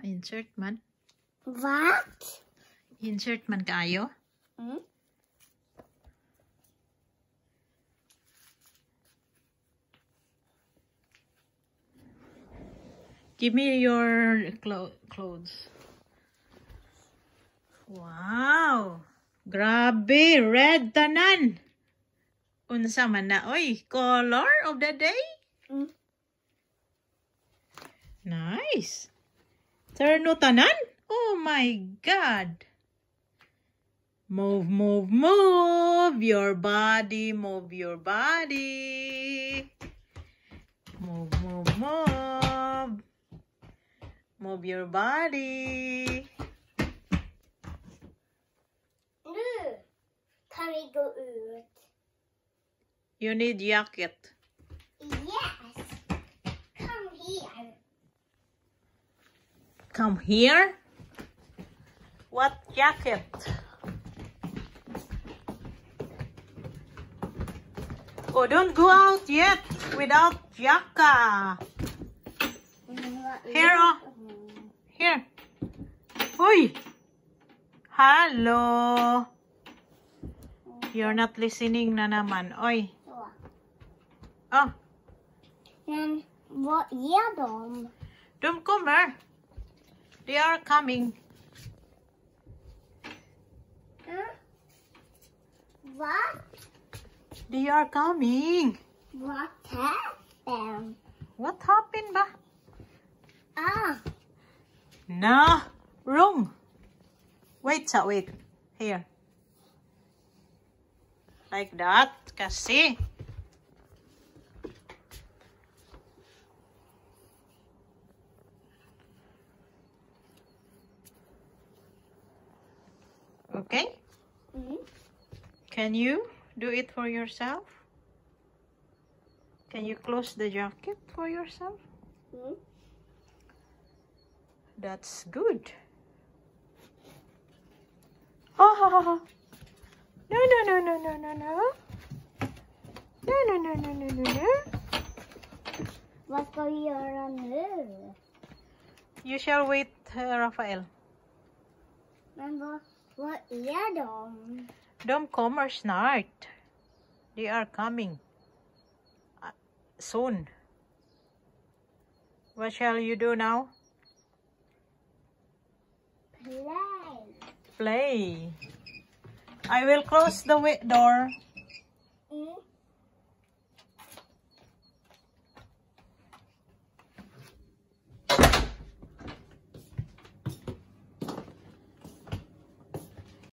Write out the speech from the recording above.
Insert man. What? Insert man kayo? Give me your clothes. Wow! Grabe! Red tanan! Unsa man na? Oy, color of the day? Nice! Terno tanan? Oh my God! Move, move, move! Your body, move your body! Move, move, move! Move your body! Can we go out? You need jacket. Yes. Come here. Come here? What jacket? Oh, don't go out yet without jaka. Here, oh. Here. Uy! Hello. You're not listening na naman. Oy. Oh. Men vad är de? De kommer. They are coming. What? They are coming. What happened? What happened ba? No. Wrong. Wait. Here. Like that. Kasi. Okay? Can you do it for yourself? Can you close the jacket for yourself? That's good. Oh, no. No. Vad ska vi göra nu? You shall wait, Rafael. Men vad är de? De kommer snart. They are coming. Soon. What shall you do now? Play. Play. I will close the door.